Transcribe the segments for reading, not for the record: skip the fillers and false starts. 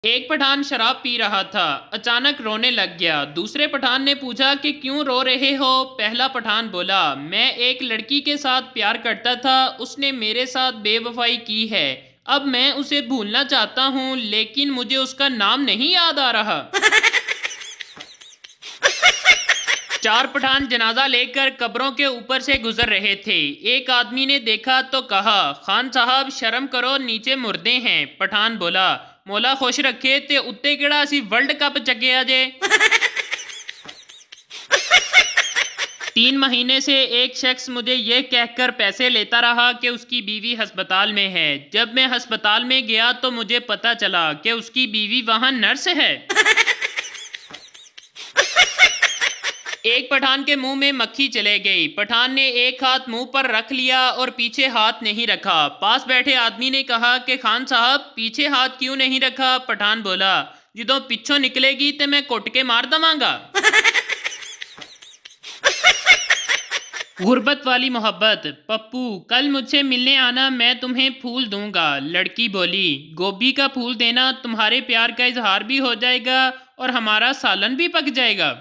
एक पठान शराब पी रहा था। अचानक रोने लग गया। दूसरे पठान ने पूछा कि क्यों रो रहे हो। पहला पठान बोला, मैं एक लड़की के साथ प्यार करता था, उसने मेरे साथ बेवफाई की है। अब मैं उसे भूलना चाहता हूँ, लेकिन मुझे उसका नाम नहीं याद आ रहा। चार पठान जनाजा लेकर कब्रों के ऊपर से गुजर रहे थे। एक आदमी ने देखा तो कहा, खान साहब शर्म करो, नीचे मुर्दे हैं। पठान बोला, मौला खुश रखे ते उत्ते केड़ा असी वर्ल्ड कप चकिया जे। 3 महीने से एक शख्स मुझे यह कहकर पैसे लेता रहा कि उसकी बीवी अस्पताल में है। जब मैं अस्पताल में गया तो मुझे पता चला कि उसकी बीवी वहां नर्स है। एक पठान के मुंह में मक्खी चले गई। पठान ने एक हाथ मुंह पर रख लिया और पीछे हाथ नहीं रखा। पास बैठे आदमी ने कहा कि खान साहब पीछे हाथ क्यों नहीं रखा। पठान बोला, जो पिछों निकलेगी तो मैं कुट के मार दवांगा। गुर्बत वाली मोहब्बत। पप्पू, कल मुझसे मिलने आना, मैं तुम्हें फूल दूंगा। लड़की बोली, गोभी का फूल देना, तुम्हारे प्यार का इजहार भी हो जाएगा और हमारा सालन भी पक जाएगा।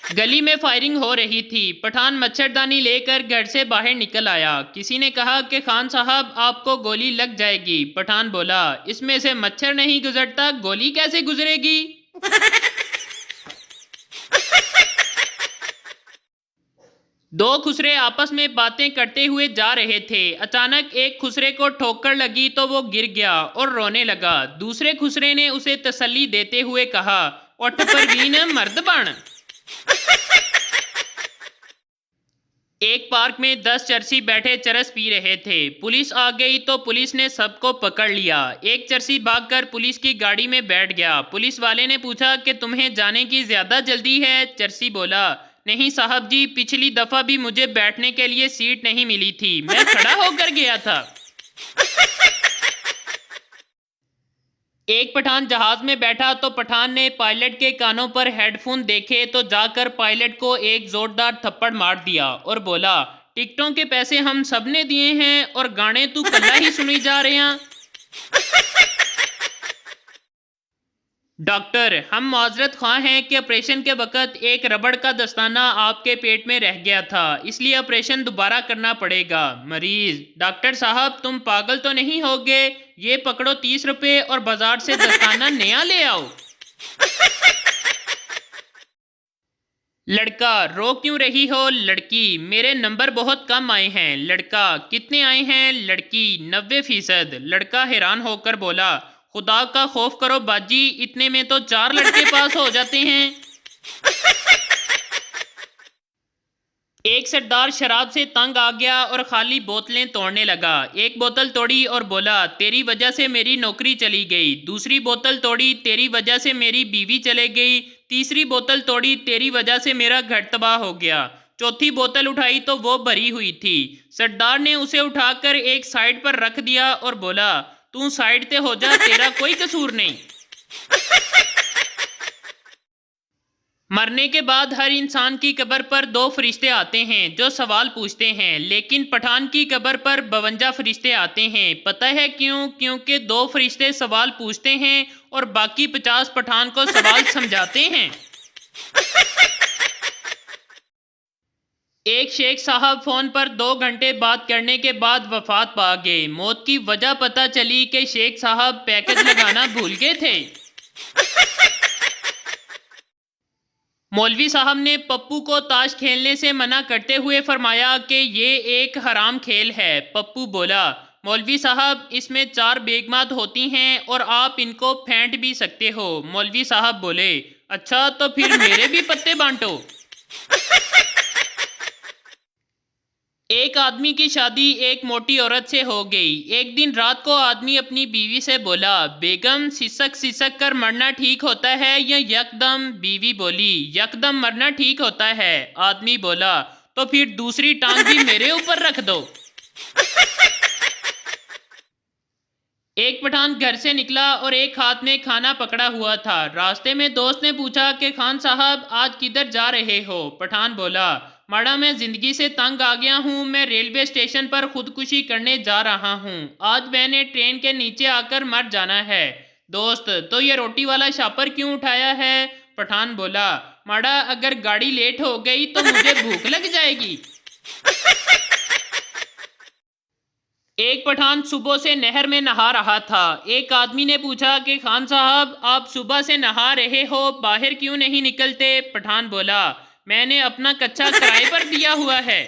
गली में फायरिंग हो रही थी। पठान मच्छरदानी लेकर घर से बाहर निकल आया। किसी ने कहा कि खान साहब आपको गोली लग जाएगी। पठान बोला, इसमें से मच्छर नहीं गुजरता, गोली कैसे गुजरेगी। दो खुसरे आपस में बातें करते हुए जा रहे थे। अचानक एक खुसरे को ठोकर लगी तो वो गिर गया और रोने लगा। दूसरे खुसरे ने उसे तसल्ली देते हुए कहा, उठ परवीन, मर्द बन। एक पार्क में 10 चरसी बैठे चरस पी रहे थे। पुलिस आ गई तो पुलिस ने सबको पकड़ लिया। एक चरसी भागकर पुलिस की गाड़ी में बैठ गया। पुलिस वाले ने पूछा कि तुम्हें जाने की ज्यादा जल्दी है। चरसी बोला, नहीं साहब जी, पिछली दफा भी मुझे बैठने के लिए सीट नहीं मिली थी, मैं खड़ा होकर गया था। एक पठान जहाज में बैठा तो पठान ने पायलट के कानों पर हेडफोन देखे तो जाकर पायलट को एक जोरदार थप्पड़ मार दिया और बोला, टिकटों के पैसे हम सब ने दिए हैं और गाने तू कल्ला ही सुनी जा रहे हैं। डॉक्टर, हम माजरत ख्वाह हैं कि ऑपरेशन के वक्त एक रबड़ का दस्ताना आपके पेट में रह गया था, इसलिए ऑपरेशन दोबारा करना पड़ेगा। मरीज, डॉक्टर साहब तुम पागल तो नहीं होगे, ये पकड़ो 30 रुपए और बाजार से दस्ताना नया ले आओ। लड़का, रो क्यों रही हो। लड़की, मेरे नंबर बहुत कम आए हैं। लड़का, कितने आए हैं। लड़की, 90%। लड़का हैरान होकर बोला, खुदा का खौफ करो बाजी, इतने में तो 4 लड़के पास हो जाते हैं। एक सरदार शराब से तंग आ गया और खाली बोतलें तोड़ने लगा। एक बोतल तोड़ी और बोला, तेरी वजह से मेरी नौकरी चली गई। दूसरी बोतल तोड़ी, तेरी वजह से मेरी बीवी चले गई। तीसरी बोतल तोड़ी, तेरी वजह से मेरा घर तबाह हो गया। चौथी बोतल उठाई तो वो भरी हुई थी। सरदार ने उसे उठाकर एक साइड पर रख दिया और बोला, तू साइड पे हो जा, तेरा कोई कसूर नहीं। मरने के बाद हर इंसान की कब्र पर 2 फरिश्ते आते हैं जो सवाल पूछते हैं, लेकिन पठान की कब्र पर 52 फरिश्ते आते हैं। पता है क्यों? क्योंकि 2 फरिश्ते सवाल पूछते हैं और बाकी 50 पठान को सवाल समझाते हैं। एक शेख साहब फोन पर 2 घंटे बात करने के बाद वफात पा गए। मौत की वजह पता चली कि शेख साहब पैकेज लगाना भूल गए थे। मौलवी साहब ने पप्पू को ताश खेलने से मना करते हुए फरमाया कि ये एक हराम खेल है। पप्पू बोला, मौलवी साहब इसमें 4 बेगमात होती हैं और आप इनको फेंट भी सकते हो। मौलवी साहब बोले, अच्छा तो फिर मेरे भी पत्ते बांटो। एक आदमी की शादी एक मोटी औरत से हो गई। एक दिन रात को आदमी अपनी बीवी से बोला, बेगम सिसक सिसक कर मरना ठीक होता है या यकदम। बीवी बोली, यकदम मरना ठीक होता है। आदमी बोला, तो फिर दूसरी टांग भी मेरे ऊपर रख दो। एक पठान घर से निकला और एक हाथ में खाना पकड़ा हुआ था। रास्ते में दोस्त ने पूछा कि खान साहब आज किधर जा रहे हो। पठान बोला, माड़ा मैं जिंदगी से तंग आ गया हूँ, मैं रेलवे स्टेशन पर खुदकुशी करने जा रहा हूँ। आज मैंने ट्रेन के नीचे आकर मर जाना है। दोस्त, तो ये रोटी वाला शापर क्यों उठाया है? पठान बोला, माड़ा अगर गाड़ी लेट हो गई तो मुझे भूख लग जाएगी। एक पठान सुबह से नहर में नहा रहा था। एक आदमी ने पूछा कि खान साहब, आप सुबह से नहा रहे हो, बाहर क्यों नहीं निकलते? पठान बोला, मैंने अपना कच्चा किराए पर दिया हुआ है।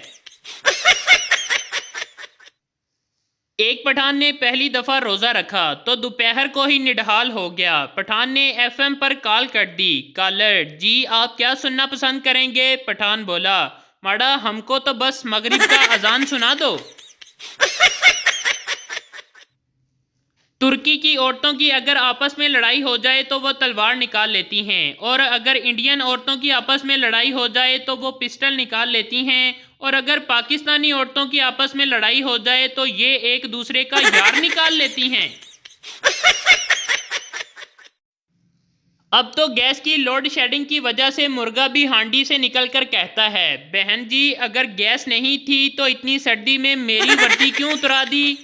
एक पठान ने पहली दफा रोजा रखा तो दोपहर को ही निढाल हो गया। पठान ने एफएम पर कॉल कर दी। कॉलर जी, आप क्या सुनना पसंद करेंगे? पठान बोला, माड़ा हमको तो बस मगरिब का अजान सुना दो। तुर्की की औरतों की अगर आपस में लड़ाई हो जाए तो वो तलवार निकाल लेती हैं, और अगर इंडियन औरतों की आपस में लड़ाई हो जाए तो वो पिस्टल निकाल लेती हैं, और अगर पाकिस्तानी औरतों की आपस में लड़ाई हो जाए तो ये एक दूसरे का यार निकाल लेती हैं। अब तो गैस की लोड शेडिंग की वजह से मुर्गा भी हांडी से निकलकर कहता है, बहन जी अगर गैस नहीं थी तो इतनी सर्दी में मेरी वर्दी क्यों उतरा दी?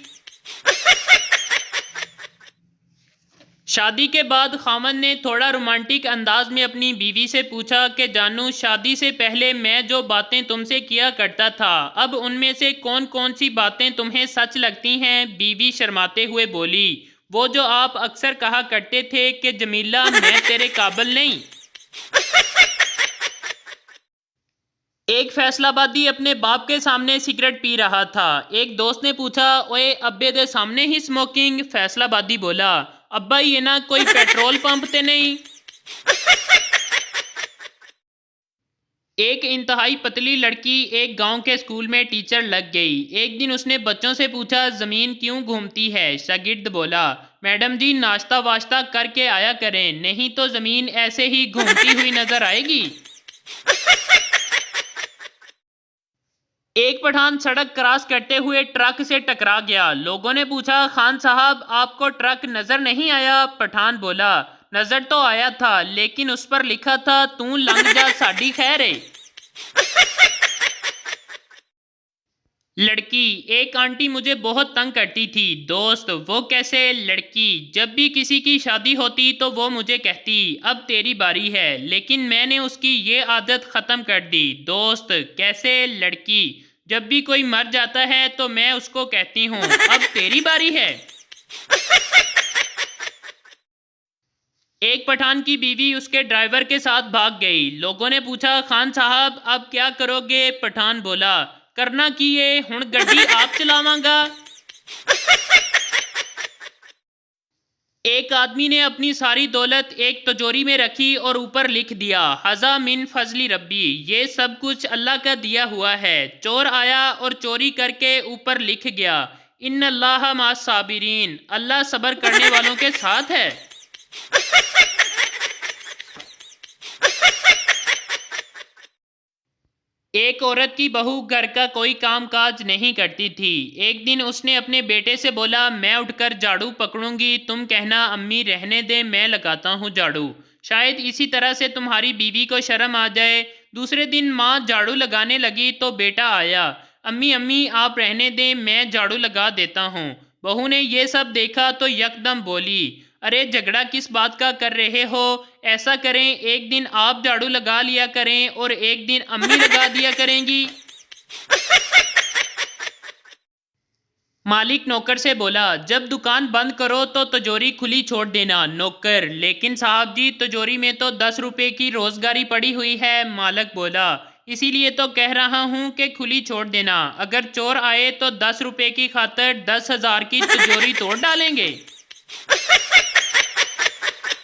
शादी के बाद खामन ने थोड़ा रोमांटिक अंदाज में अपनी बीवी से पूछा कि जानू, शादी से पहले मैं जो बातें तुमसे किया करता था, अब उनमें से कौन कौन सी बातें तुम्हें सच लगती हैं? बीवी शर्माते हुए बोली, वो जो आप अक्सर कहा करते थे कि जमीला मैं तेरे काबिल नहीं। एक फैसलाबादी अपने बाप के सामने सिगरेट पी रहा था। एक दोस्त ने पूछा, ओए अब्बे दे सामने ही स्मोकिंग? फैसलाबादी बोला, अब्बा ये ना कोई पेट्रोल पंप ते नहीं। एक इंतहाई पतली लड़की एक गांव के स्कूल में टीचर लग गई। एक दिन उसने बच्चों से पूछा, जमीन क्यों घूमती है? शागिर्द बोला, मैडम जी नाश्ता वाश्ता करके आया करें, नहीं तो जमीन ऐसे ही घूमती हुई नजर आएगी। एक पठान सड़क क्रॉस करते हुए ट्रक से टकरा गया। लोगों ने पूछा, खान साहब आपको ट्रक नजर नहीं आया? पठान बोला, नजर तो आया था लेकिन उस पर लिखा था तू लंघ जा साडी खैर है। लड़की, एक आंटी मुझे बहुत तंग करती थी। दोस्त, वो कैसे? लड़की, जब भी किसी की शादी होती तो वो मुझे कहती अब तेरी बारी है, लेकिन मैंने उसकी ये आदत ख़त्म कर दी। दोस्त, कैसे? लड़की, जब भी कोई मर जाता है तो मैं उसको कहती हूँ अब तेरी बारी है। एक पठान की बीवी उसके ड्राइवर के साथ भाग गई। लोगों ने पूछा, खान साहब अब क्या करोगे? पठान बोला, करना की है हुण गड्डी आप चलावांगा। एक आदमी ने अपनी सारी दौलत एक तिजोरी में रखी और ऊपर लिख दिया, हज़ा मिन फजली रब्बी, ये सब कुछ अल्लाह का दिया हुआ है। चोर आया और चोरी करके ऊपर लिख गया, इन्नल्लाह मास साबिरीन, अल्लाह सब्र करने वालों के साथ है। एक औरत की बहू घर का कोई काम काज नहीं करती थी। एक दिन उसने अपने बेटे से बोला, मैं उठकर झाड़ू पकड़ूंगी, तुम कहना अम्मी रहने दे मैं लगाता हूँ झाड़ू, शायद इसी तरह से तुम्हारी बीवी को शर्म आ जाए। दूसरे दिन माँ झाड़ू लगाने लगी तो बेटा आया, अम्मी अम्मी आप रहने दें मैं झाड़ू लगा देता हूँ। बहू ने यह सब देखा तो यकदम बोली, अरे झगड़ा किस बात का कर रहे हो? ऐसा करें एक दिन आप झाड़ू लगा लिया करें और एक दिन अम्मी लगा दिया करेंगी। मालिक नौकर से बोला, जब दुकान बंद करो तो तिजोरी खुली छोड़ देना। नौकर, लेकिन साहब जी तिजोरी में तो 10 रुपए की रोजगारी पड़ी हुई है। मालिक बोला, इसीलिए तो कह रहा हूँ कि खुली छोड़ देना, अगर चोर आए तो 10 रुपए की खातर 10,000 की तिजोरी तोड़ डालेंगे।